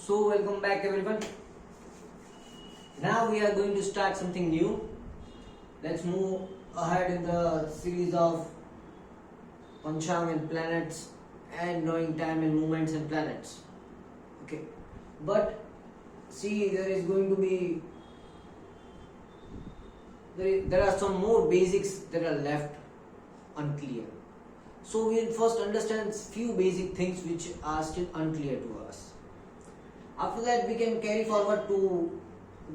So welcome back everyone. Now we are going to start something new. Let's move ahead in the series of Panchang and planets and knowing time and movements and planets. Okay. But see, there is going to be there are some more basics that are left unclear. So we will first understand few basic things which are still unclear to us. After that we can carry forward to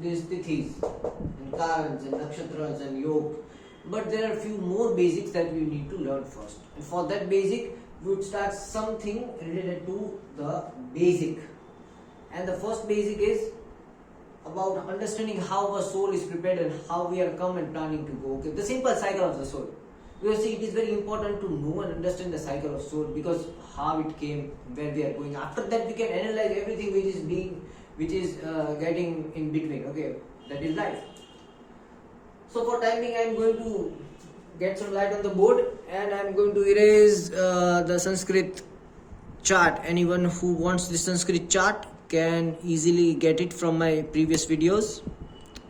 these tithis and karans and nakshatras and yog. But there are few more basics that we need to learn first. And for that basic, we would start something related to the basic. And the first basic is about understanding how our soul is prepared and how we are come and planning to go. Okay, the simple cycle of the soul. We see it is very important to know and understand the cycle of soul, because how it came, where we are going. After that, we can analyze everything which is getting in between. Okay, that is life. So for time being, I am going to get some light on the board and I am going to erase the Sanskrit chart. Anyone who wants the Sanskrit chart can easily get it from my previous videos.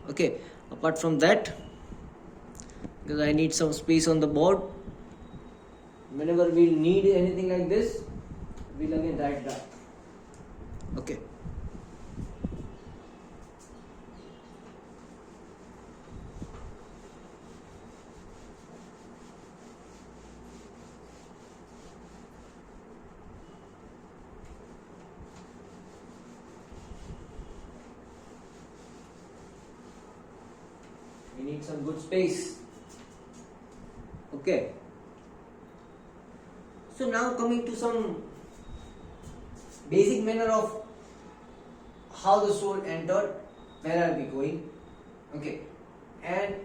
Okay, apart from that, because I need some space on the board. Whenever we'll need anything like this, we'll again write that. Okay. We need some good space. Okay. So now coming to some basic manner of how the soul entered, where are we going, okay, and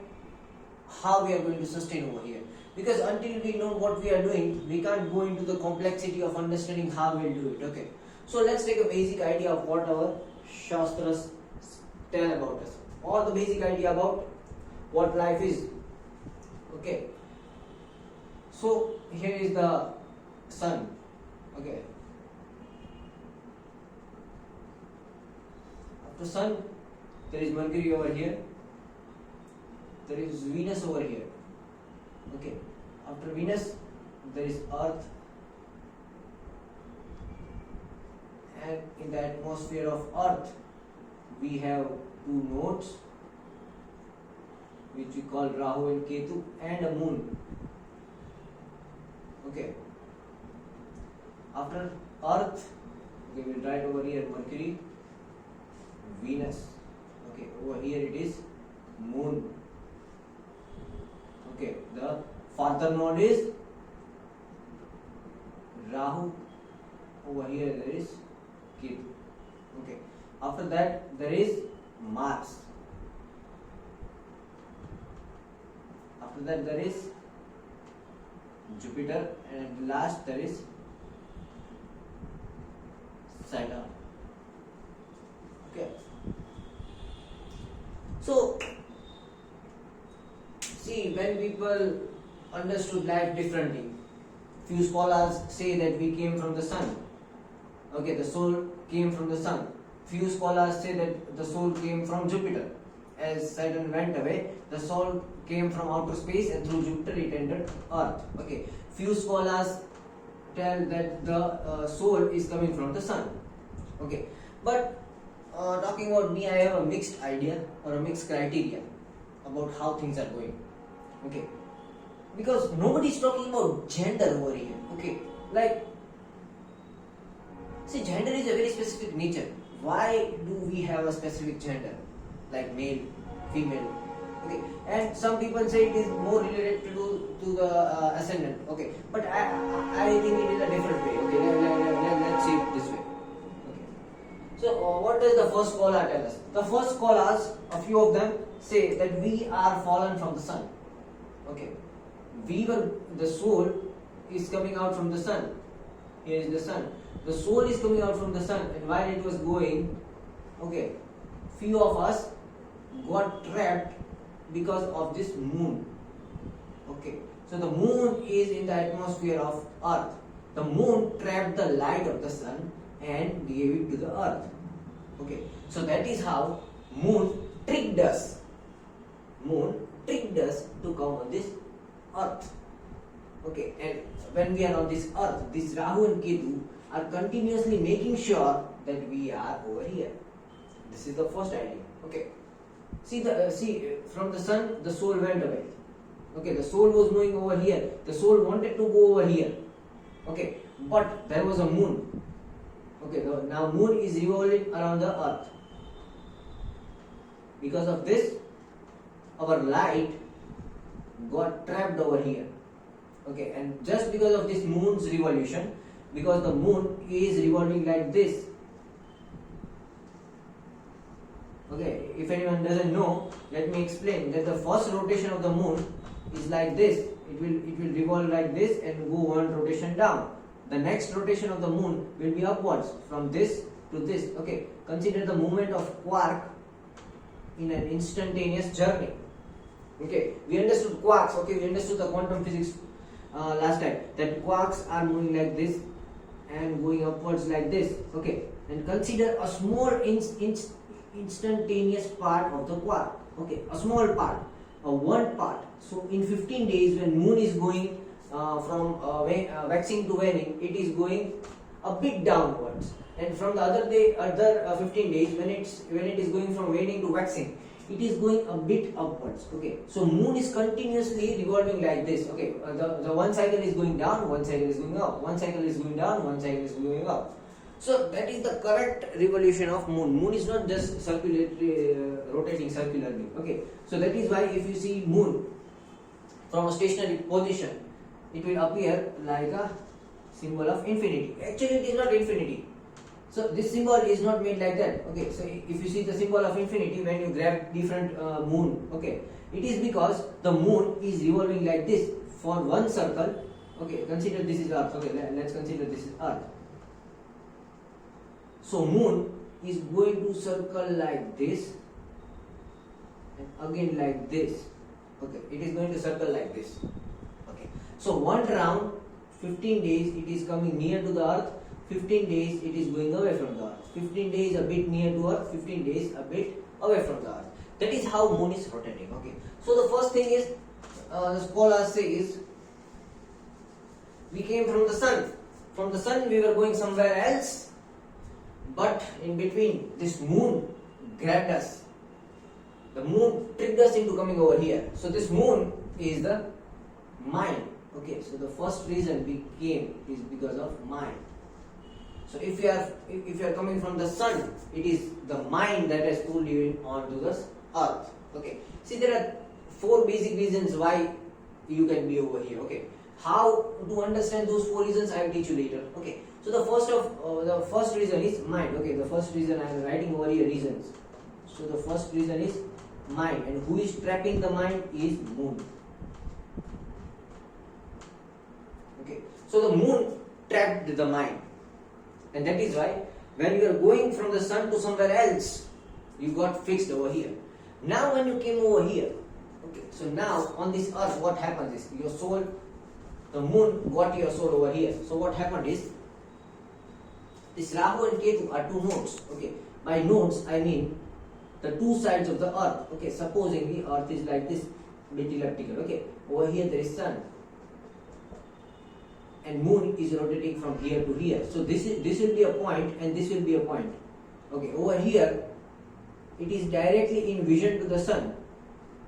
how we are going to sustain over here. Because until we know what we are doing, we can't go into the complexity of understanding how we'll do it. Okay. So let's take a basic idea of what our Shastras tell about us, or the basic idea about what life is. Okay. So here is the sun. Okay. After sun, there is Mercury over here. There is Venus over here. Okay. After Venus, there is Earth. And in the atmosphere of Earth, we have two nodes, which we call Rahu and Ketu, and a moon. Okay. After Earth, okay, we'll write over here Mercury, Venus. Okay, over here it is Moon. Okay, the farther node is Rahu. Over here there is Ketu. Okay. After that there is Mars. After that there is Jupiter, and last there is Saturn. Okay. So see, when people understood life differently, few scholars say that we came from the sun. Okay, the soul came from the sun. Few scholars say that the soul came from Jupiter. As Saturn went away, the soul came from outer space and through Jupiter it entered Earth. Okay. Few scholars tell that the soul is coming from the sun. Okay. But talking about me, I have a mixed idea or a mixed criteria about how things are going. Okay. Because nobody is talking about gender over here. Okay. Like, see, gender is a very specific nature. Why do we have a specific gender? Like male, female. Okay, and some people say it is more related to the ascendant. Okay, but I think it is a different way. Okay, let's see it this way. Okay, so what does the first scholar tell us? The first scholars, a few of them, say that we are fallen from the sun. Okay, the soul is coming out from the sun. Here is the sun. The soul is coming out from the sun, and while it was going, okay, few of us got trapped because of this moon. Okay, so the moon is in the atmosphere of Earth. The moon trapped the light of the sun and gave it to the earth. Okay, so that is how moon tricked us. Moon tricked us to come on this earth. Okay, and when we are on this earth, this Rahu and Ketu are continuously making sure that we are over here. This is the first idea. Okay, see from the sun the soul went away. Okay, the soul was going over here. The soul wanted to go over here. Okay, but there was a moon. Okay, now moon is revolving around the earth. Because of this, our light got trapped over here. Okay, and just because of this moon's revolution, because the moon is revolving like this. Okay, if anyone doesn't know, let me explain that the first rotation of the moon is like this. It will revolve like this and go one rotation down. The next rotation of the moon will be upwards from this to this. Okay, consider the movement of quark in an instantaneous journey. Okay, we understood quarks. Okay, we understood the quantum physics last time, that quarks are moving like this and going upwards like this. Okay, and consider a small instantaneous part of the quark. Okay, a small part, one part. So in 15 days, when moon is going from waxing to waning, it is going a bit downwards, and from the other 15 days, when it is going from waning to waxing, it is going a bit upwards. Okay, so moon is continuously revolving like this. Okay, the one cycle is going down, one cycle is going up, one cycle is going down, one cycle is going up. So that is the correct revolution of moon. Moon is not just rotating circularly. Okay, so that is why if you see moon from a stationary position, it will appear like a symbol of infinity. Actually, it is not infinity. So this symbol is not made like that. Okay, so if you see the symbol of infinity when you grab different moon, okay, it is because the moon is revolving like this for one circle. Okay, consider this is Earth. Okay, let's consider this is Earth. So moon is going to circle like this and again like this. Okay, it is going to circle like this. Okay, so one round, 15 days it is coming near to the Earth, 15 days it is going away from the Earth, 15 days a bit near to Earth, 15 days a bit away from the Earth. That is how moon is rotating. Okay, so the first thing is the scholars say is we came from the sun. From the sun we were going somewhere else, but in between this moon grabbed us. The moon tricked us into coming over here. So this moon is the mind. Okay, so the first reason we came is because of mind. So if you are coming from the sun, it is the mind that has pulled you in onto this earth. Okay, see there are 4 basic reasons why you can be over here. Okay, how to understand those 4 reasons I will teach you later. Okay, so the first reason is mind. Okay, the first reason I am writing over here reasons. So the first reason is mind, and who is trapping the mind is moon. Okay, so the moon trapped the mind, and that is why when you are going from the sun to somewhere else, you got fixed over here. Now when you came over here, okay, so now on this earth what happens is your soul, the moon got your soul over here. So what happened is this Rahu and Ketu are 2 nodes. Okay, by nodes I mean the 2 sides of the earth. Okay, supposing the earth is like this, bit elliptical. Okay, over here there is sun, and moon is rotating from here to here. So this will be a point, and this will be a point. Okay, over here it is directly in vision to the sun.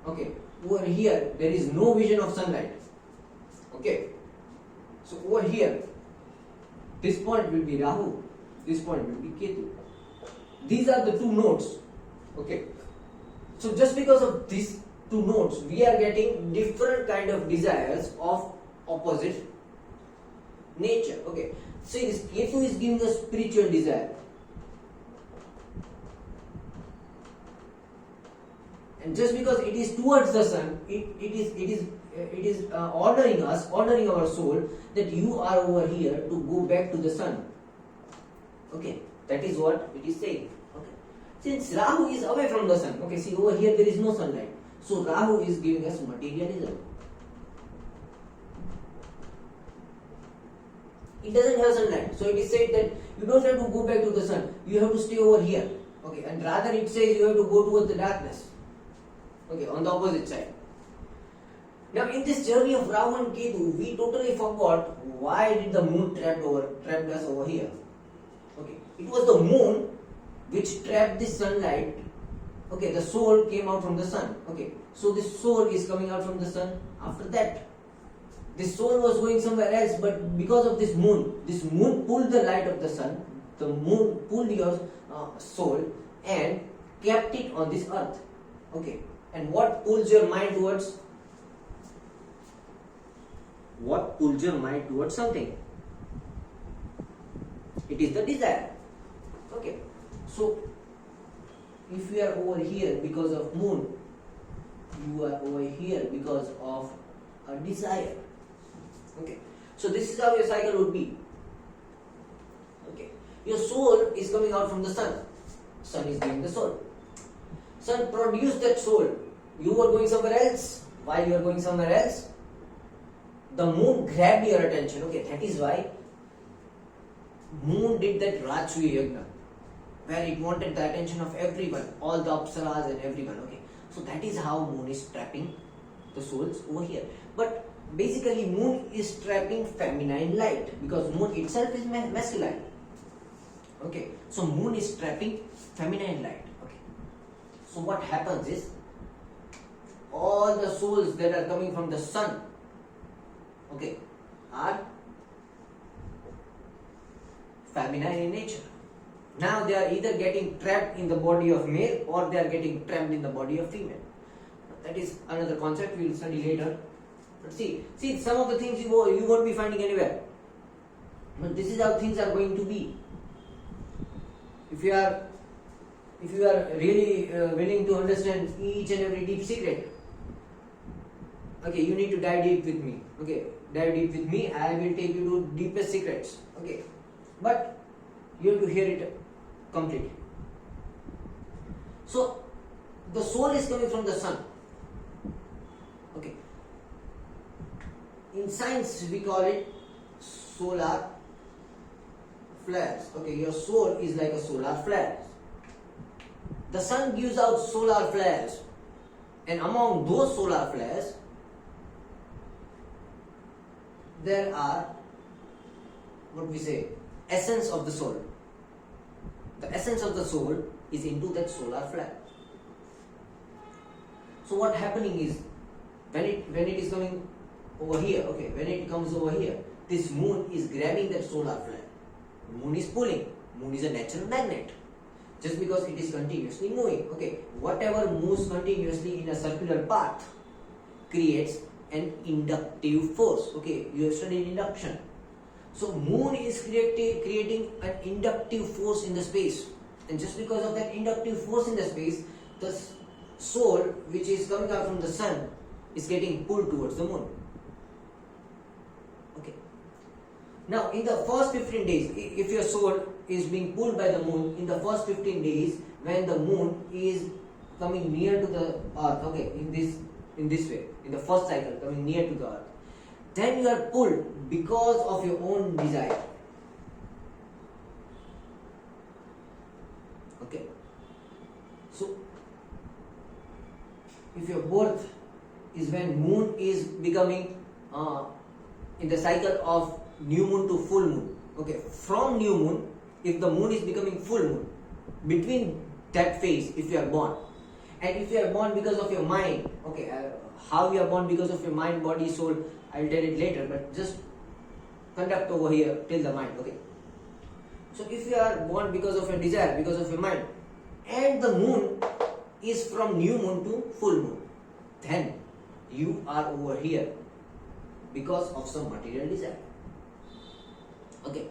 Okay, over here there is no vision of sunlight. Okay, so over here this point will be Rahu, this point will be Ketu. These are the 2 nodes. Okay, so just because of these 2 nodes, we are getting different kind of desires of opposite nature. Okay, see this Ketu is giving a spiritual desire, and just because it is towards the sun, it is ordering our soul that you are over here to go back to the sun. Okay, that is what it is saying. Okay, since Rahu is away from the sun, okay, see over here there is no sunlight, so Rahu is giving us materialism. It doesn't have sunlight, so it is said that you don't have to go back to the sun, you have to stay over here. Okay, and rather it says you have to go towards the darkness. Okay, on the opposite side. Now in this journey of Rahu and Ketu, we totally forgot why did the moon trapped us over here. Okay, it was the moon which trapped the sunlight. Okay, the soul came out from the sun. Okay, so this soul is coming out from the sun. After that, this soul was going somewhere else, but because of this moon pulled the light of the sun. The moon pulled your soul and kept it on this earth. Okay, and what pulls your mind towards? What pulls your mind towards something? It is the desire. Okay, so if you are over here because of moon, you are over here because of a desire. Okay, so this is how your cycle would be. Okay, your soul is coming out from the sun. Sun is giving the soul. Sun produced that soul. You were going somewhere else. While you are going somewhere else, the moon grabbed your attention. Okay, that is why moon did that Rajsuya Yagna, where it wanted the attention of everyone, all the apsaras and everyone. Okay, so that is how moon is trapping the souls over here. But basically moon is trapping feminine light, because moon itself is masculine. Okay, so moon is trapping feminine light. Okay, so what happens is all the souls that are coming from the sun, okay, are feminine in nature. Now they are either getting trapped in the body of male or they are getting trapped in the body of female. That is another concept we will study later. But see some of the things you won't be finding anywhere. But this is how things are going to be. If you are really willing to understand each and every deep secret, okay, you need to dive deep with me. Okay, dive deep with me. I will take you to deepest secrets. Okay, but you have to hear it completely. So the soul is coming from the sun. Okay, in science we call it solar flares. Okay, your soul is like a solar flare. The sun gives out solar flares, and among those solar flares there are, what we say, essence of the soul. The essence of the soul is into that solar flare. So what happening is, when it is coming over here, okay, when it comes over here, this moon is grabbing that solar flare. Moon is pulling. Moon is a natural magnet. Just because it is continuously moving, okay, whatever moves continuously in a circular path creates an inductive force. Okay, you have studied induction. So moon is creating an inductive force in the space, and just because of that inductive force in the space, the soul which is coming out from the sun is getting pulled towards the moon. Okay, now in the first 15 days, if your soul is being pulled by the moon, in the first 15 days when the moon is coming near to the earth, okay, in this way, in the first cycle coming near to the earth, then you are pulled because of your own desire. Okay, so if your birth is when moon is becoming in the cycle of new moon to full moon, okay, from new moon, if the moon is becoming full moon, between that phase, if you are born, and if you are born because of your mind, okay, how you are born because of your mind, body, soul, I will tell it later, but just conduct over here till the mind. Okay, so if you are born because of your desire, because of your mind, and the moon is from new moon to full moon, then you are over here because of some material desire. Okay,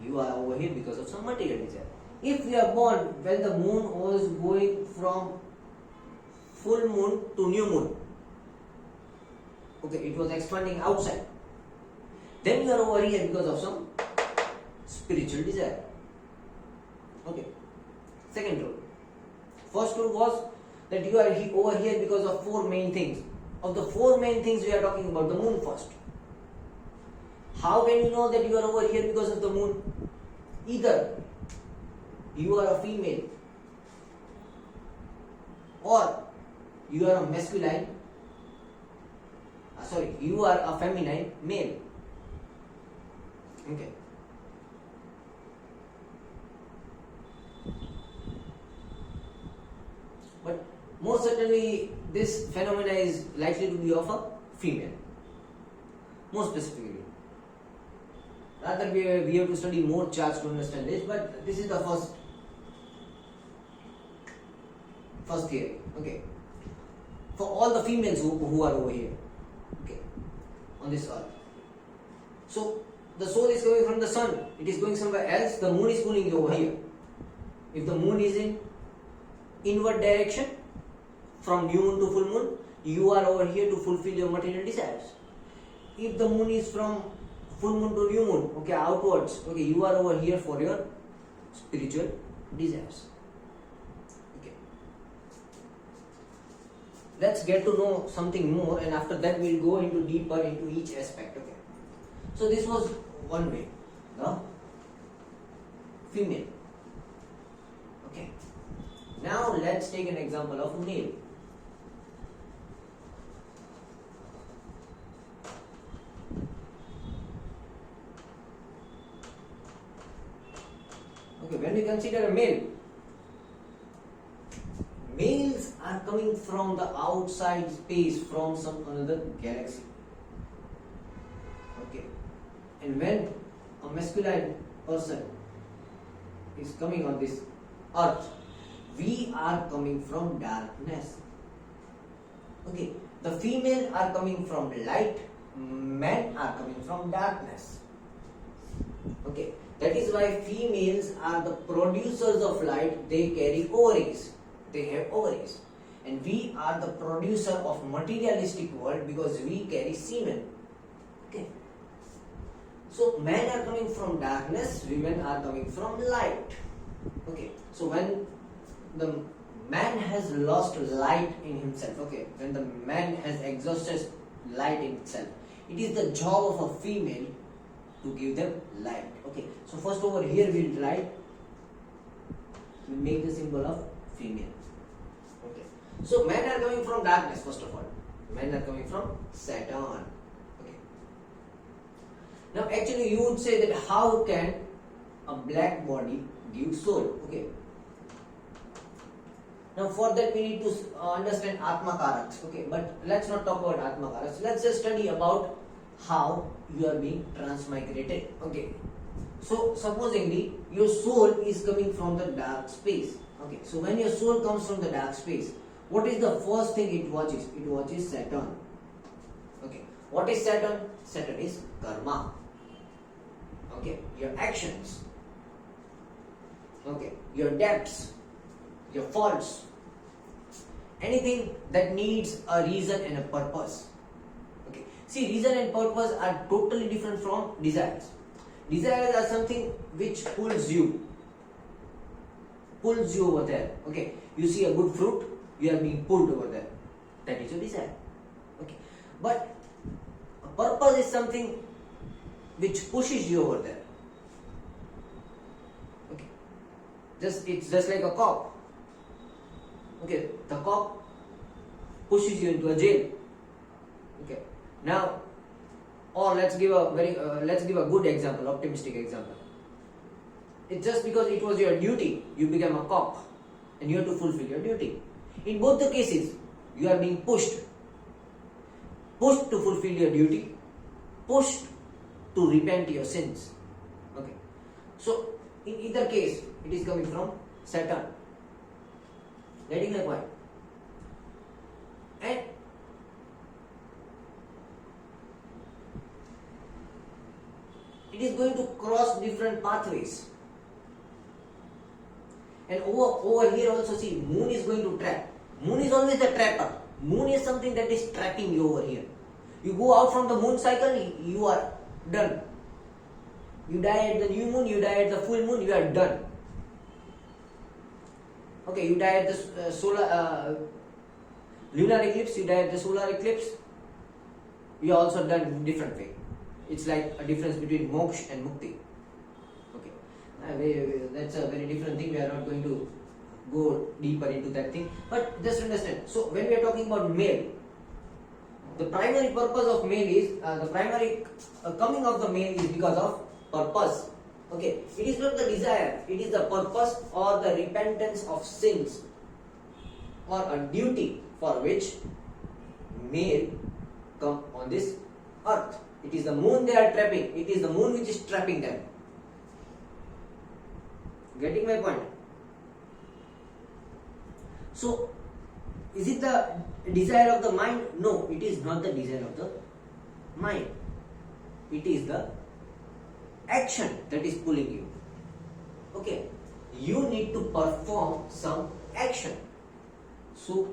you are over here because of some material desire. If you are born when the moon was going from full moon to new moon, okay, it was expanding outside, then you are over here because of some spiritual desire. Okay, second rule. First rule was that you are over here because of four main things. Of the four main things, we are talking about the moon first. How can you know that you are over here because of the moon? Either you are a female or you are a masculine, you are a feminine male. Okay. But most certainly this phenomena is likely to be of a female, more specifically. Rather we have to study more charts to understand this, but this is the first theory. Okay. For all the females who are over here, okay, on this earth. So the soul is coming from the sun, it is going somewhere else, the moon is pulling you over here. If the moon is in inward direction, from new moon to full moon, you are over here to fulfill your material desires. If the moon is from full moon to new moon, okay, outwards, okay, you are over here for your spiritual desires. Okay. Let's get to know something more, and after that we'll go into deeper into each aspect. Okay. So this was one way, the female. Okay. Now let's take an example of male. Okay, when we consider a male, males are coming from the outside space, from some another galaxy. Okay, and when a masculine person is coming on this earth, we are coming from darkness. Okay, the female are coming from light, men are coming from darkness. Okay, that is why females are the producers of light. They carry ovaries, they have ovaries, and we are the producer of materialistic world because we carry semen. Okay, so men are coming from darkness, women are coming from light. Okay, so when the man has lost light in himself, okay, when the man has exhausted light in itself, it is the job of a female to give them light. Okay, so first over here we'll write, we'll make the symbol of female. Okay, so men are coming from darkness. First of all, men are coming from Saturn. Okay, now actually you would say that how can a black body give soul? Okay, now for that we need to understand Atma Karaks. Okay, but let's not talk about Atma Karaks. Let's just study about how you are being transmigrated. Okay, so supposingly your soul is coming from the dark space. Okay, so when your soul comes from the dark space, what is the first thing it watches? It watches Saturn. Okay, what is Saturn? Saturn is karma. Okay, your actions. Okay, your debts, your faults, anything that needs a reason and a purpose. Okay, see, reason and purpose are totally different from desires. Desires are something which pulls you over there. Okay, you see a good fruit, you are being pulled over there. That is your desire. Okay, but a purpose is something which pushes you over there. Okay, it's just like a cop. Okay, the cop pushes you into a jail. Okay, now, or let's give a good example, optimistic example. It's just because it was your duty, you became a cop, and you have to fulfill your duty. In both the cases, you are being pushed to fulfill your duty, pushed to repent your sins. Okay, so in either case, it is coming from Saturn. Getting the point? And it is going to cross different pathways. And over here also, see, moon is going to trap. Moon is always the trapper. Moon is something that is trapping you over here. You go out from the moon cycle, you are done. You die at the new moon, you die at the full moon, you are done. Okay, you die at the lunar eclipse, you die at the solar eclipse, you are also done in different way. It's like a difference between moksha and mukti. Okay, that's a very different thing. We are not going to go deeper into that thing, but just understand. So when we are talking about male, the primary purpose of male is the primary coming of the male is because of purpose. Okay, it is not the desire, it is the purpose or the repentance of sins or a duty for which male come on this earth. It is the moon they are trapping, it is the moon which is trapping them. Getting my point? So, is it the desire of the mind? No, it is not the desire of the mind. It is the action that is pulling you. Okay, you need to perform some action. So,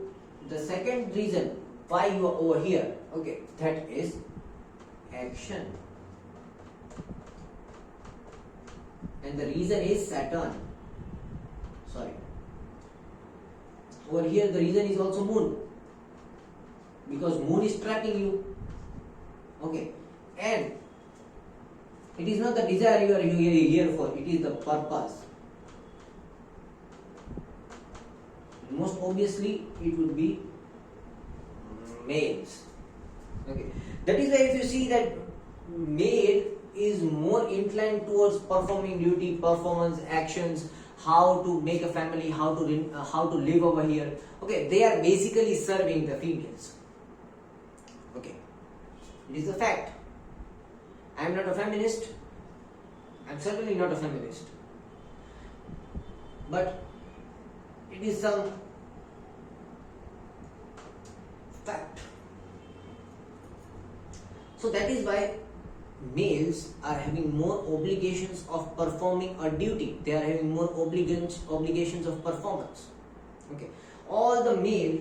the second reason why you are over here, okay, that is action. And the reason is Saturn. Sorry. Over here the reason is also moon, because moon is trapping you. Okay, and it is not the desire you are here for, it is the purpose. Most obviously it would be males. Okay, that is why if you see that male is more inclined towards performing duty, performance, actions, how to make a family, how to live over here. Okay, they are basically serving the females. Okay, it is a fact. I am not a feminist. I am certainly not a feminist. But it is some fact. So that is why males are having more obligations of performing a duty. They are having more obligations of performance. Okay. All the male,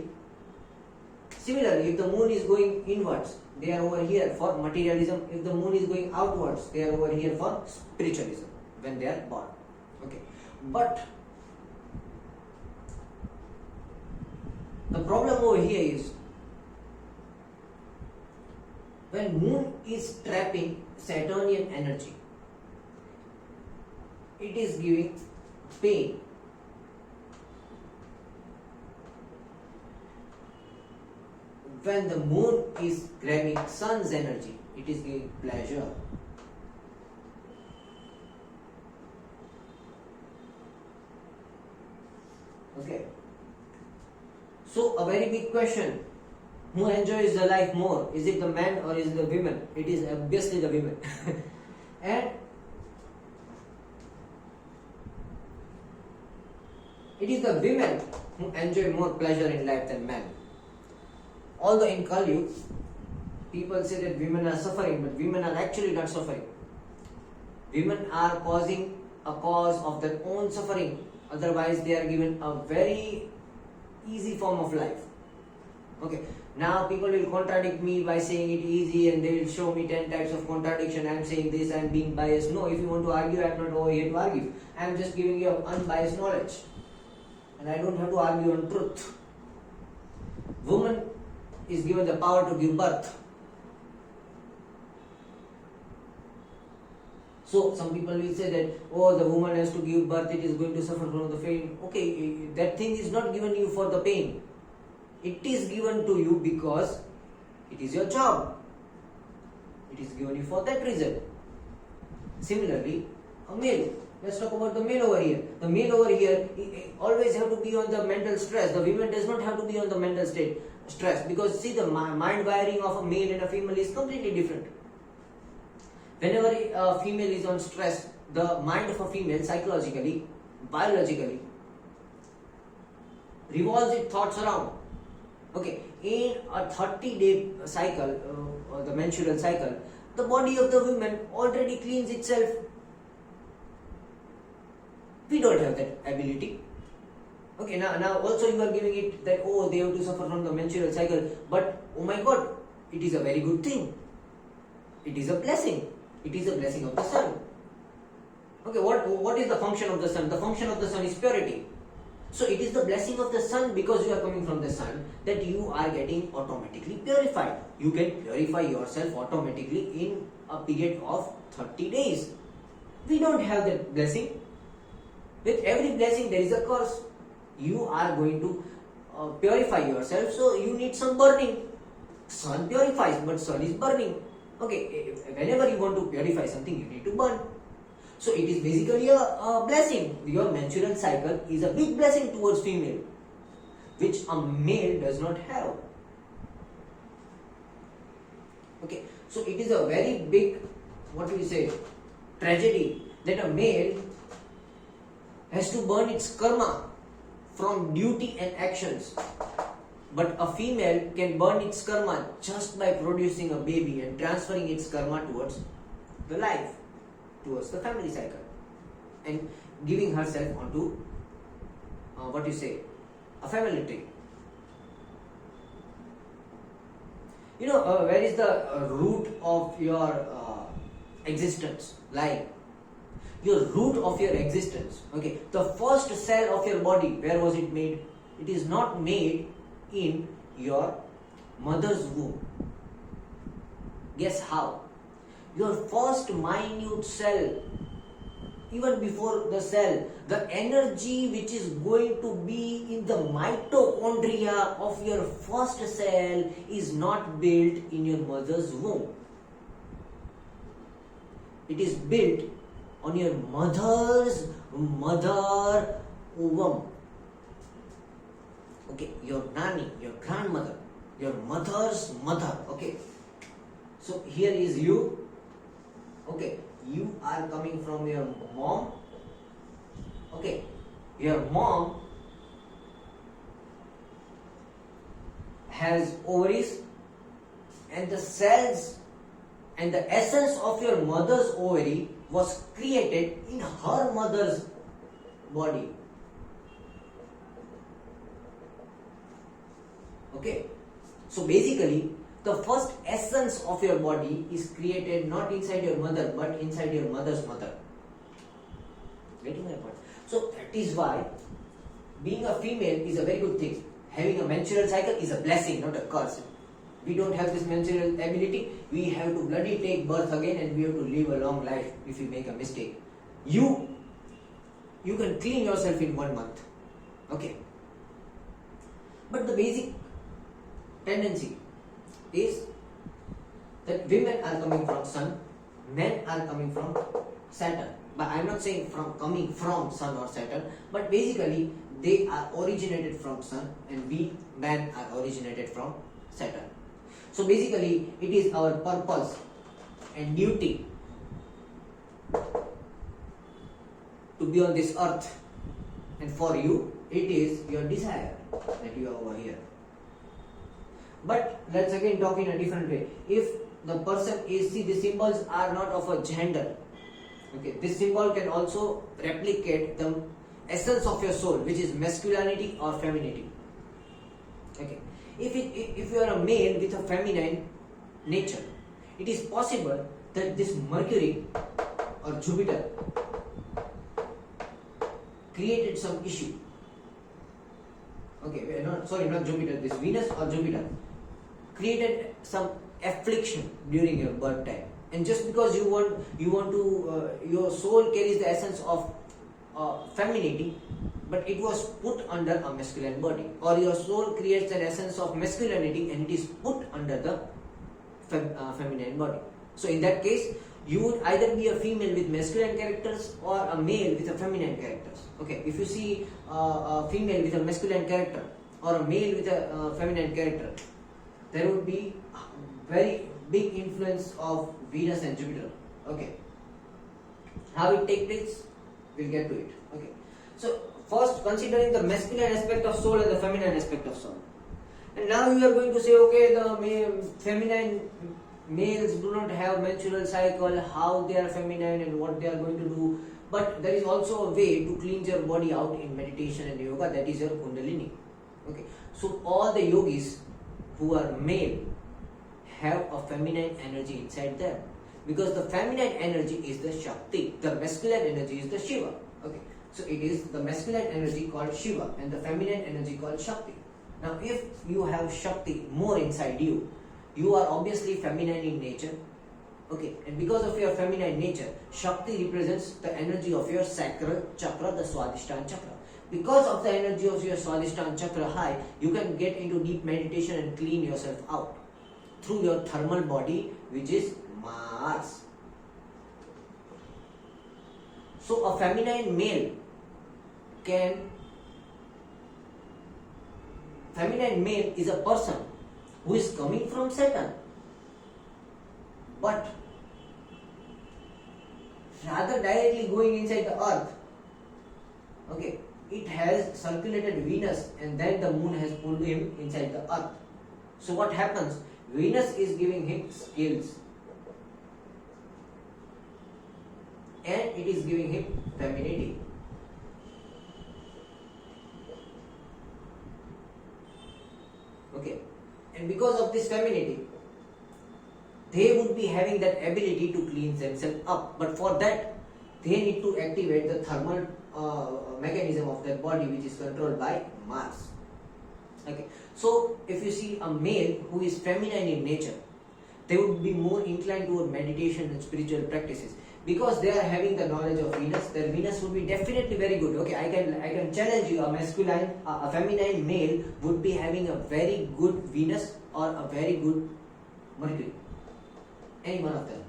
similarly, if the moon is going inwards, they are over here for materialism. If the moon is going outwards, they are over here for spiritualism when they are born. Okay. But the problem over here is when moon is trapping Saturnian energy, it is giving pain. When the moon is grabbing sun's energy, it is giving pleasure. Okay. So a very big question. Who enjoys the life more? Is it the man or is it the women? It is obviously the women. And it is the women who enjoy more pleasure in life than men. Although in Kali, people say that women are suffering, but women are actually not suffering. Women are causing a cause of their own suffering. Otherwise, they are given a very easy form of life. Okay. Now people will contradict me by saying it easy and they will show me 10 types of contradiction. I am saying this, I am being biased. No, if you want to argue, I am not over here to argue. I am just giving you unbiased knowledge. And I don't have to argue on truth. Woman is given the power to give birth. So some people will say that, oh, the woman has to give birth, it is going to suffer from the pain. Okay, that thing is not given you for the pain. It is given to you because it is your job. It is given you for that reason. Similarly, a male. Let's talk about the male over here. The male over here always have to be on the mental stress. The woman does not have to be on the mental state stress, because see, the mind wiring of a male and a female is completely different. Whenever a female is on stress, the mind of a female psychologically, biologically revolves its thoughts around. Okay, in a 30-day cycle, the menstrual cycle, the body of the woman already cleans itself. We don't have that ability. Okay, now also you are giving it that, oh, they have to suffer from the menstrual cycle, but oh my God, it is a very good thing. It is a blessing. It is a blessing of the sun. Okay, what is the function of the sun? The function of the sun is purity. So it is the blessing of the sun, because you are coming from the sun, that you are getting automatically purified. You can purify yourself automatically in a period of 30 days. We don't have that blessing. With every blessing there is a curse. you are going to purify yourself, so you need some burning. Sun purifies, but sun is burning. Okay, whenever you want to purify something, you need to burn. So it is basically a blessing. Your menstrual cycle is a big blessing towards female, which a male does not have. Okay, so it is a very big, what do we say, tragedy that a male has to burn its karma from duty and actions. But a female can burn its karma just by producing a baby and transferring its karma towards the life, towards the family cycle, and giving herself onto, a family tree. Where is the root of your existence? Like, your root of your existence. Okay, the first cell of your body, where was it made? It is not made in your mother's womb. Guess how? Your first minute cell, even before the cell, the energy which is going to be in the mitochondria of your first cell is not built in your mother's womb. It is built on your mother's mother womb. Okay, your nanny, your grandmother, your mother's mother. Okay, so here is you. Okay, you are coming from your mom. Okay, your mom has ovaries, and the cells and the essence of your mother's ovary was created in her mother's body. Okay, so basically the first essence of your body is created not inside your mother but inside your mother's mother. Getting my point? So that is why being a female is a very good thing. Having a menstrual cycle is a blessing, not a curse. We don't have this menstrual ability, we have to bloody take birth again and we have to live a long life if we make a mistake. You can clean yourself in 1 month. Okay. But the basic tendency is that women are coming from sun, men are coming from Saturn. But I am not saying coming from sun or Saturn, but basically they are originated from sun and we men are originated from Saturn. So basically it is our purpose and duty to be on this earth, and for you it is your desire that you are over here. But let's again talk in a different way. If the person is, see, the symbols are not of a gender. Okay, this symbol can also replicate the essence of your soul, which is masculinity or femininity. Okay, if you are a male with a feminine nature, it is possible that this Mercury or Jupiter created some issue. Okay, not Jupiter, this Venus or Jupiter created some affliction during your birth time, and just because you want to your soul carries the essence of femininity, but it was put under a masculine body, or your soul creates an essence of masculinity and it is put under the feminine body. So in that case, you would either be a female with masculine characters or a male with a feminine characters. Okay, if you see a female with a masculine character or a male with a feminine character, there would be very big influence of Venus and Jupiter. Okay, how it takes place, we'll get to it. Okay, so first considering the masculine aspect of soul and the feminine aspect of soul, and now you are going to say, okay, the feminine males do not have menstrual cycle, how they are feminine and what they are going to do. But there is also a way to cleanse your body out in meditation and yoga, that is your Kundalini. Okay, so all the yogis who are male have a feminine energy inside them, because the feminine energy is the Shakti, the masculine energy is the Shiva. Okay, so it is the masculine energy called Shiva and the feminine energy called Shakti. Now if you have Shakti more inside you, you are obviously feminine in nature. Okay, and because of your feminine nature, Shakti represents the energy of your sacral chakra, the Swadhisthana chakra. Because of the energy of your Swadhisthana chakra high, you can get into deep meditation and clean yourself out through your thermal body, which is Mars. So a feminine male is a person who is coming from Saturn, but rather directly going inside the earth. Okay, it has circulated Venus and then the moon has pulled him inside the earth. So what happens? Venus is giving him skills and it is giving him femininity. Okay, and because of this femininity, they would be having that ability to clean themselves up, but for that they need to activate the thermal mechanism of their body, which is controlled by Mars. Okay, so if you see a male who is feminine in nature, they would be more inclined toward meditation and spiritual practices because they are having the knowledge of Venus. Their Venus would be definitely very good. Okay, I can challenge you, a feminine male would be having a very good Venus or a very good Mercury. Any one of them,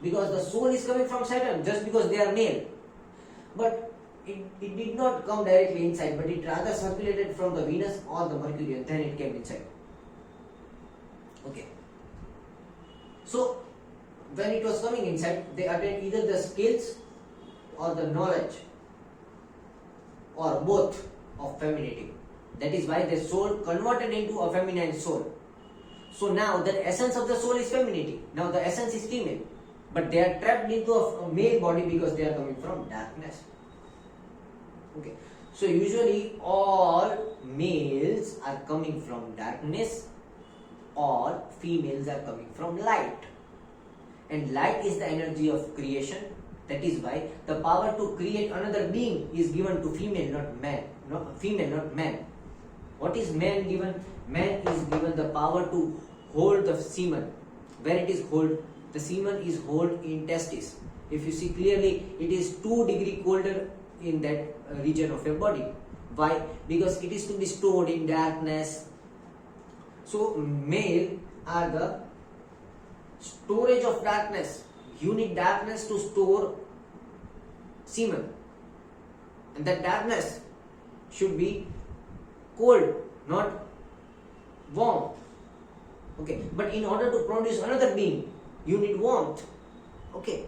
because the soul is coming from Saturn just because they are male, but it did not come directly inside, but it rather circulated from the Venus or the Mercury and then it came inside. Okay, so when it was coming inside, they attained either the skills or the knowledge or both of femininity. That is why the soul converted into a feminine soul. So now the essence of the soul is femininity. Now the essence is female, but they are trapped into a male body because they are coming from darkness. Okay, so usually all males are coming from darkness, all females are coming from light, and light is the energy of creation. That is why the power to create another being is given to female, not man. Female, not man. What is man given? Man is given the power to hold the semen. Where it is hold? The semen is hold in testis. If you see clearly, it is 2 degrees colder in that region of your body. Why? Because it is to be stored in darkness. So male are the storage of darkness. You need darkness to store semen, and that darkness should be cold, not warm. Okay, but in order to produce another being, you need warmth. Okay,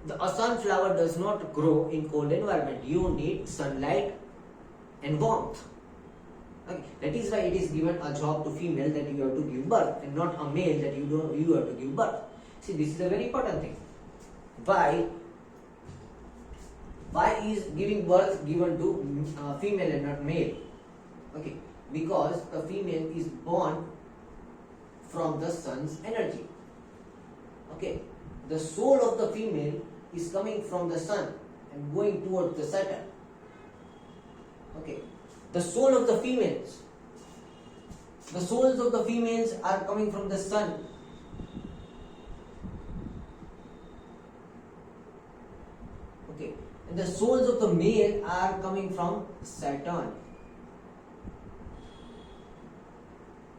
a sunflower does not grow in cold environment. You need sunlight and warmth. Okay, that is why it is given a job to female that you have to give birth, and not a male that you have to give birth. See, this is a very important thing. Why is giving birth given to female and not male? Okay, because the female is born from the sun's energy. Okay, the soul of the female is coming from the sun and going towards the Saturn. Okay, the soul of the females, the souls of the females are coming from the sun. Okay, and the souls of the male are coming from Saturn.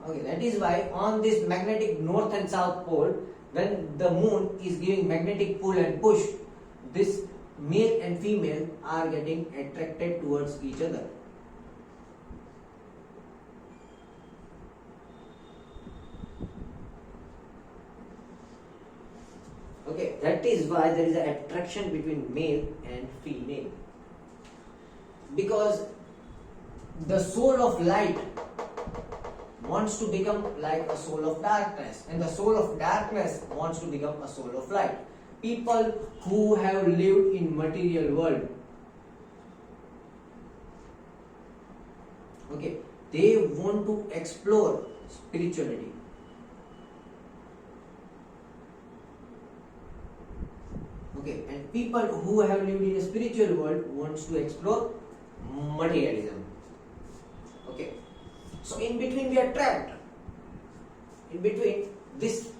Okay, that is why on this magnetic north and south pole, when the moon is giving magnetic pull and push, this male and female are getting attracted towards each other. Okay, that is why there is an attraction between male and female. Because the soul of light wants to become like a soul of darkness, and the soul of darkness wants to become a soul of light. People who have lived in material world, okay, they want to explore spirituality. Okay, and people who have lived in a spiritual world wants to explore materialism. Okay, so in between we are trapped. In between this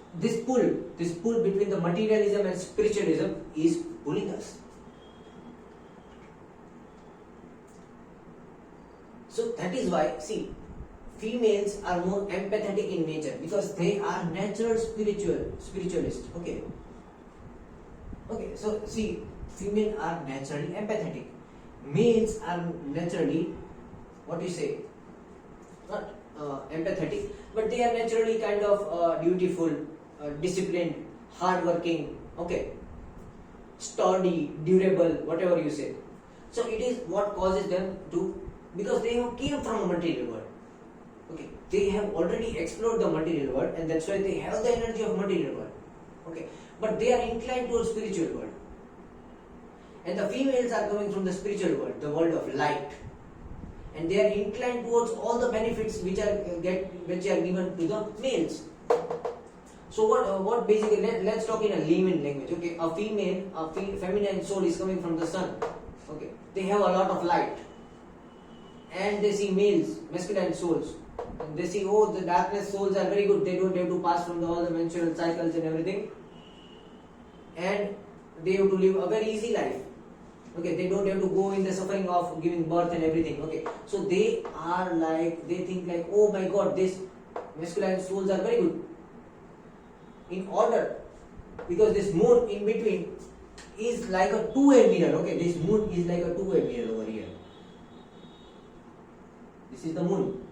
pull between the materialism and spiritualism is pulling us. So that is why, see, females are more empathetic in nature because they are natural spiritualists. Okay. Okay, so see, females are naturally empathetic. Males are naturally, what you say, not empathetic, but they are naturally kind of dutiful, disciplined, hardworking, okay, sturdy, durable, whatever you say. So it is what causes them to, because they have came from a material world. Okay, they have already explored the material world, and that's why they have the energy of material world. Okay, but they are inclined towards spiritual world. And the females are coming from the spiritual world, the world of light, and they are inclined towards all the benefits which are given to the males. So what basically, let's talk in a layman language. Okay, a feminine soul is coming from the sun. Okay, they have a lot of light, and they see males, masculine souls, and they see, oh, the darkness souls are very good. They don't have to pass from all the menstrual cycles and everything, and they have to live a very easy life. Okay, they don't have to go in the suffering of giving birth and everything. Okay, so they are like, they think like, oh my God, these masculine souls are very good. In order, because this moon in between is like a two-way mirror. Okay, this moon is like a two-way mirror over here. This is the moon.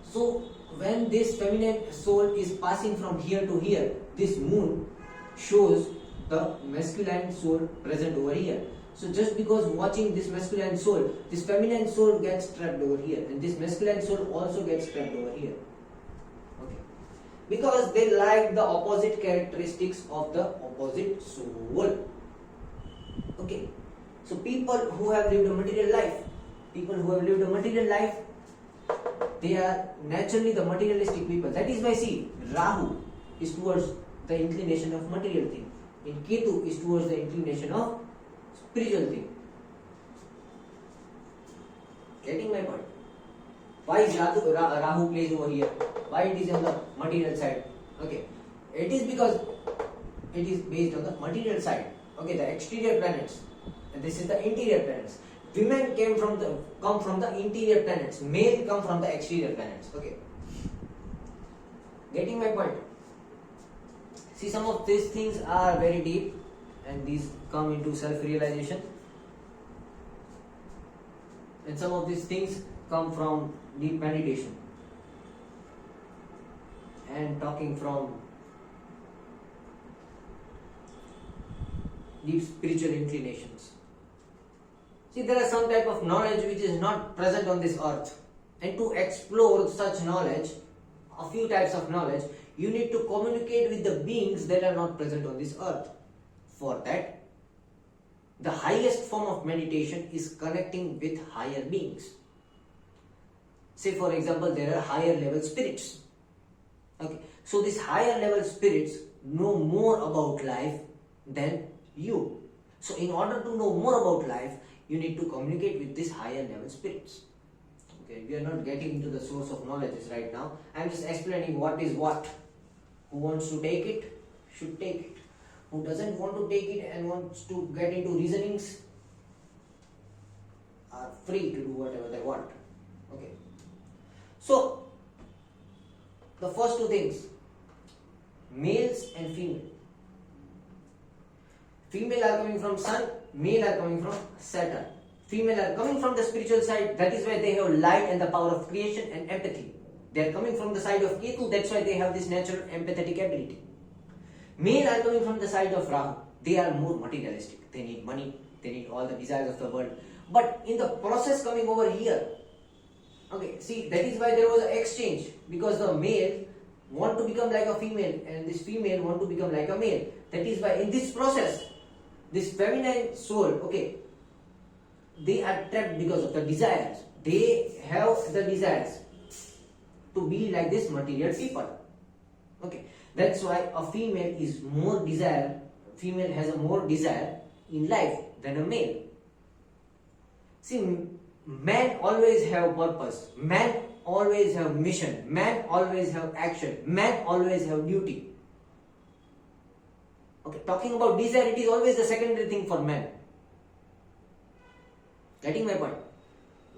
So when this feminine soul is passing from here to here, this moon shows the masculine soul present over here. So just because watching this masculine soul, this feminine soul gets trapped over here, and this masculine soul also gets trapped over here. Okay, because they like the opposite characteristics of the opposite soul. Okay, so people who have lived a material life, they are naturally the materialistic people. That is why, see, Rahu is towards the inclination of material thing, and Ketu is towards the inclination of spiritual thing. Getting my point? Why is Rahu placed over here? Why it is on the material side? Okay, it is because it is based on the material side. Okay, the exterior planets, and this is the interior planets. Women come from the interior planets. Male come from the exterior planets. Okay, getting my point? See, some of these things are very deep, and these come into self-realization, and some of these things come from deep meditation and talking from deep spiritual inclinations. See, there are some type of knowledge which is not present on this earth, and to explore such knowledge, a few types of knowledge, you need to communicate with the beings that are not present on this earth. For that, the highest form of meditation is connecting with higher beings. Say, for example, there are higher level spirits. Okay, so these higher level spirits know more about life than you. So in order to know more about life, you need to communicate with these higher level spirits. Okay, we are not getting into the source of knowledge right now. I am just explaining what is what. Who wants to take it should take it. Who doesn't want to take it and wants to get into reasonings are free to do whatever they want. Okay. So, the first two things, males and female. Female are coming from sun, male are coming from Saturn. Female are coming from the spiritual side, that is why they have light and the power of creation and empathy. They are coming from the side of Ketu, that's why they have this natural empathetic ability. Male are coming from the side of Rahu. They are more materialistic. They need money, they need all the desires of the world. But in the process coming over here, okay, see, that is why there was an exchange, because the male want to become like a female and this female want to become like a male. That is why in this process, this feminine soul, okay, they are trapped because of the desires. They have the desires to be like this material people. Okay, that's why a female is more desire. Female has a more desire in life than a male. See, men always have purpose. Men always have mission. Men always have action. Men always have duty. Okay, talking about desire, it is always the secondary thing for men. Getting my point?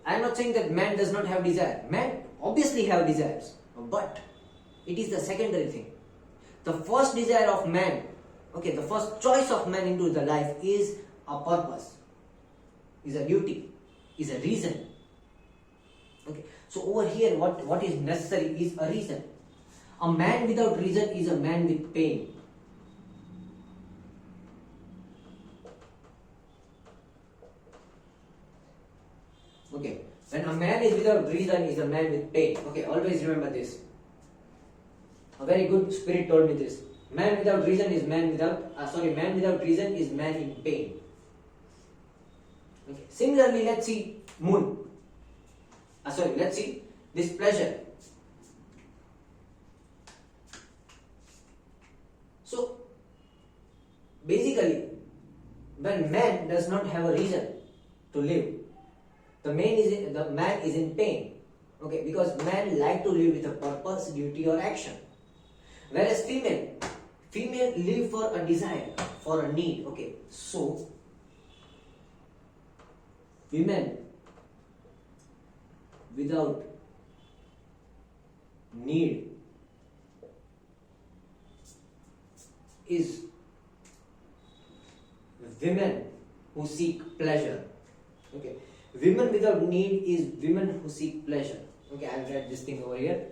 I am not saying that man does not have desire. Man obviously have desires, but it is the secondary thing. The first desire of man, okay, the first choice of man into the life is a purpose, is a duty, is a reason. Okay, so over here what is necessary is a reason. A man without reason is a man with pain. Okay, when a man is without reason is a man with pain. Okay, always remember this. A very good spirit told me this. Man without reason is man without reason is man in pain. Okay. Similarly, let's see moon. Let's see this pleasure. So, basically, when man does not have a reason to live, the man is in pain. Okay, because man like to live with a purpose, duty, or action. Whereas female live for a desire, for a need. Okay, so women without need is women who seek pleasure. Okay, women without need is women who seek pleasure. Okay, I'll write this thing over here.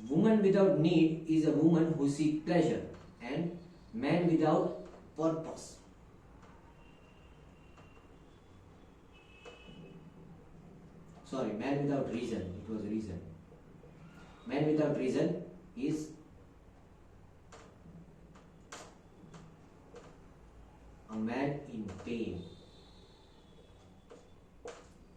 Woman without need is a woman who seeks pleasure, and man without purpose. Sorry, man without reason. It was reason. Man without reason is a man in pain.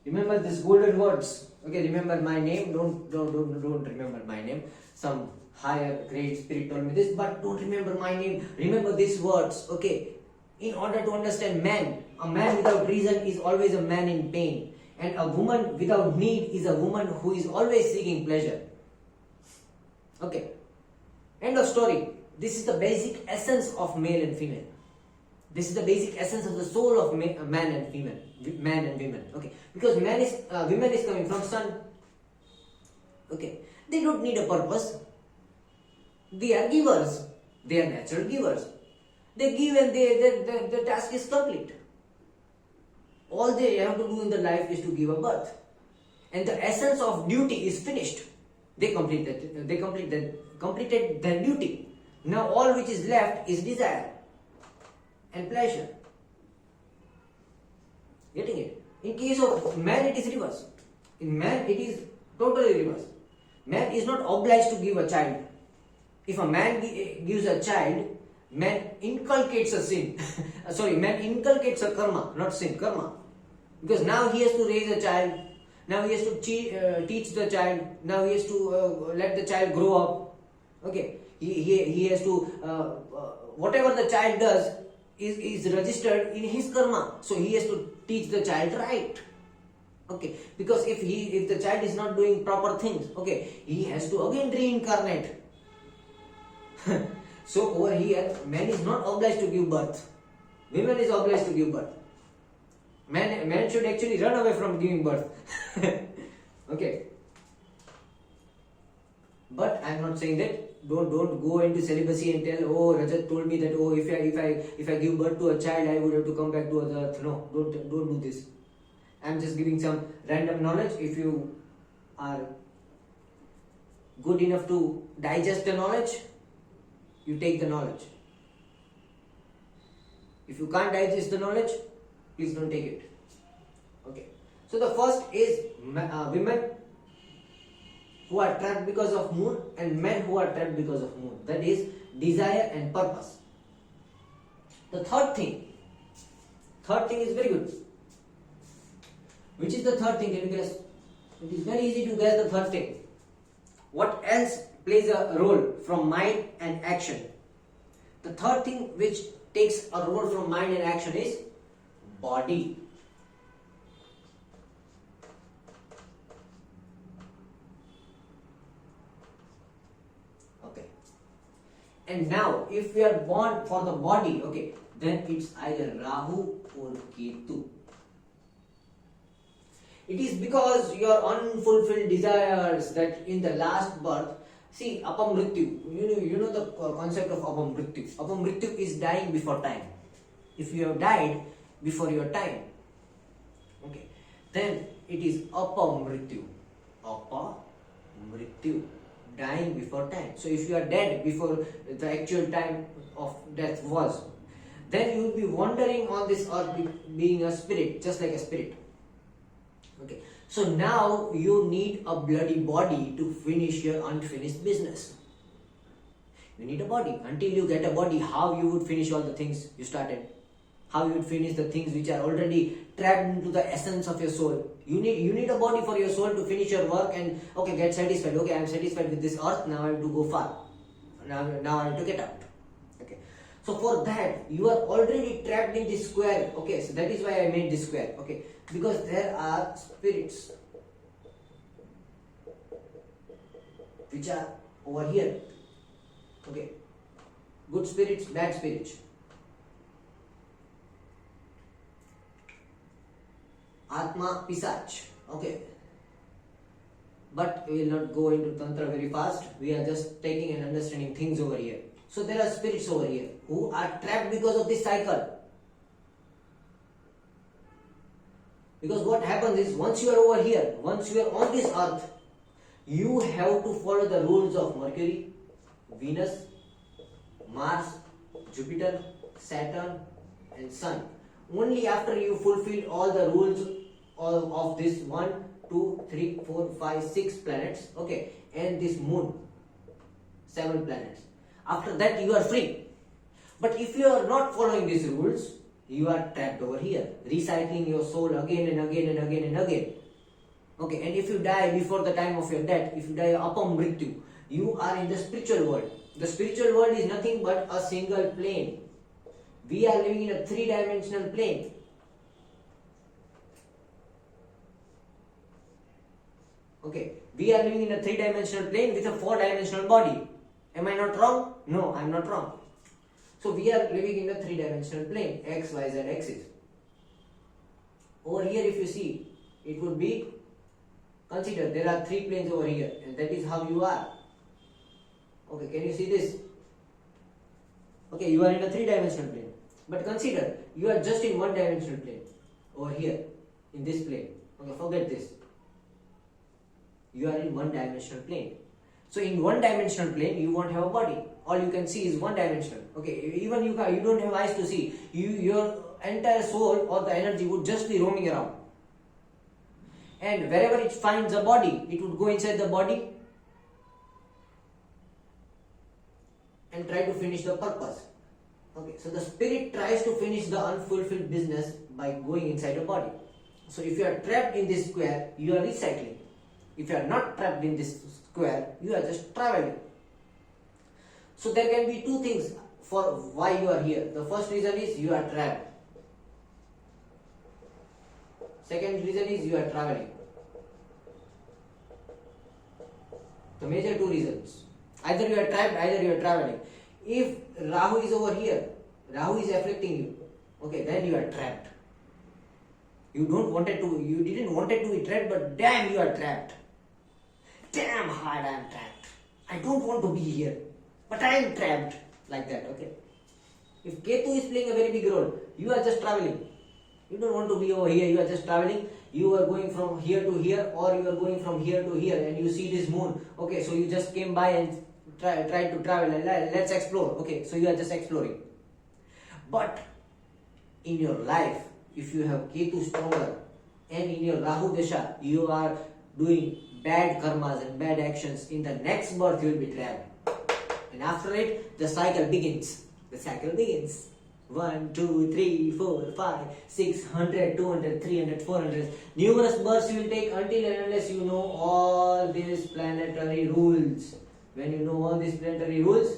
Remember these golden words. Okay, remember my name. Don't remember my name. Some higher great spirit told me this, but don't remember my name. Remember these words. Okay, in order to understand man, a man without reason is always a man in pain, and a woman without need is a woman who is always seeking pleasure. Okay, end of story. This is the basic essence of male and female. This is the basic essence of the soul of man and female, man and women. Okay, because women is coming from sun. Okay, they don't need a purpose. They are givers. They are natural givers. They give and the task is complete. All they have to do in the life is to give a birth, and the essence of duty is finished. They completed their duty. Now all which is left is desire and pleasure. Getting it? In case of man, it is reverse. In man, it is totally reverse. Man is not obliged to give a child. If a man gives a child, man inculcates a sin. Man inculcates a karma, not sin, karma. Because now he has to raise a child. Now he has to teach the child. Now he has to let the child grow up. Okay, he has to whatever the child does is registered in his karma. So he has to teach the child right. Okay, because if the child is not doing proper things, okay, he has to again reincarnate. So over here, man is not obliged to give birth. Women is obliged to give birth. Man should actually run away from giving birth. Okay. But I am not saying that. Don't go into celibacy and tell, oh, Rajat told me that, oh, if I give birth to a child, I would have to come back to the earth. No, don't do this. I am just giving some random knowledge. If you are good enough to digest the knowledge, you take the knowledge. If you can't digest the knowledge, please don't take it. Okay. So the first is women who are trapped because of moon, and men who are trapped because of moon. That is desire and purpose. The third thing is very good. Which is the third thing? Can you guess? It is very easy to guess the third thing. What else plays a role from mind and action? The third thing which takes a role from mind and action is body. Okay. And now, if we are born for the body, okay, then it's either Rahu or Ketu. It is because your unfulfilled desires that in the last birth, see, apamrityu, you know the concept of apamrityu. Apamrityu is dying before time. If you have died before your time, okay, then it is apamrityu. Apamrityu, dying before time. So if you are dead before the actual time of death was, then you will be wandering on this earth being a spirit, just like a spirit. Okay, so now you need a bloody body to finish your unfinished business. You need a body. Until you get a body, how you would finish all the things you started? How you would finish the things which are already trapped into the essence of your soul? You need a body for your soul to finish your work and okay, get satisfied. Okay, I am satisfied with this earth. Now I have to go far. Now I have to get out. Okay. So for that, you are already trapped in this square. Okay, so that is why I made this square. Okay, because there are spirits which are over here. Okay, good spirits, bad spirits. Atma, Pisach. Okay, but we will not go into Tantra very fast. We are just taking and understanding things over here. So there are spirits over here who are trapped because of this cycle. Because what happens is, once you are over here, once you are on this earth, you have to follow the rules of Mercury, Venus, Mars, Jupiter, Saturn and Sun. Only after you fulfill all the rules of this 1, 2, 3, 4, 5, 6 planets, okay, and this moon, 7 planets. After that you are free. But if you are not following these rules, you are trapped over here, recycling your soul again and again and again and again. Okay, and if you die before the time of your death, if you die apamrityu, you are in the spiritual world. The spiritual world is nothing but a single plane. We are living in a 3-dimensional plane. Okay, we are living in a 3-dimensional plane with a 4-dimensional body. Am I not wrong? No, I am not wrong. So we are living in a 3-dimensional plane, x, y, z axis. Over here if you see, it would be, consider there are 3 planes over here and that is how you are. Okay, can you see this? Okay, you are in a 3-dimensional plane. But consider, you are just in 1-dimensional plane. Over here, in this plane. Okay, forget this. You are in 1-dimensional plane. So in 1-dimensional plane, you won't have a body. All you can see is 1-dimensional. Okay, even you don't have eyes to see. Your entire soul or the energy would just be roaming around. And wherever it finds a body, it would go inside the body and try to finish the purpose. Okay, so the spirit tries to finish the unfulfilled business by going inside a body. So if you are trapped in this square, you are recycling. If you are not trapped in this square, you are just traveling. So there can be 2 things for why you are here. The first reason is you are trapped. Second reason is you are traveling. The major 2 reasons. Either you are trapped, either you are traveling. If Rahu is over here, Rahu is afflicting you, okay, then you are trapped. You didn't wanted to be trapped, but damn, you are trapped. Damn hard I am trapped. I don't want to be here, but I am trapped. Like that, okay. If Ketu is playing a very big role, you are just traveling. You don't want to be over here, you are just traveling. You are going from here to here, or you are going from here to here, and you see this moon. Okay, so you just came by and tried to travel and let's explore. Okay, so you are just exploring. But in your life, if you have Ketu stronger and in your Rahu Dasha, you are doing bad karmas and bad actions, in the next birth you will be trapped. And after it, the cycle begins. The cycle begins. 1, 2, 3, 4, 5, 6, 100, 200, 300, 400. Numerous births you will take until and unless you know all these planetary rules. When you know all these planetary rules,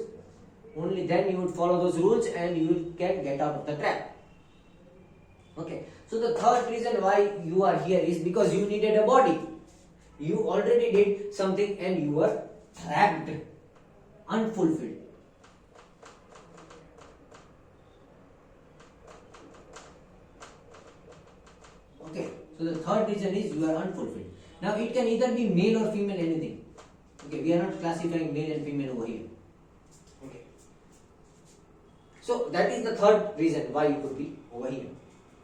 only then you would follow those rules and you can get out of the trap. Okay. So the third reason why you are here is because you needed a body. You already did something and you were trapped, unfulfilled. Okay, so the third reason is you are unfulfilled. Now it can either be male or female, anything. Okay, we are not classifying male and female over here. Okay. So that is the third reason why you could be over here.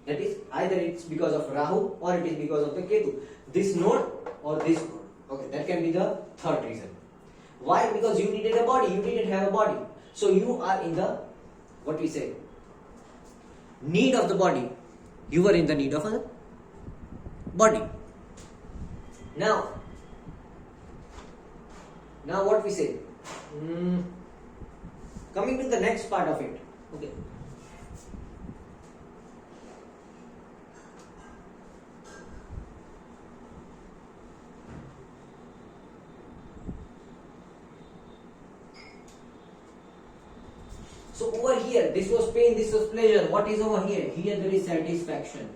That is either it's because of Rahu or it is because of the Ketu. This node or this node. Okay, that can be the third reason. Why? Because you needed a body. You didn't have a body. So you are in the, what we say, need of the body. You were in the need of a body. Now what we say? Coming to the next part of it. Okay. So over here, this was pain, this was pleasure. What is over here? Here there is satisfaction.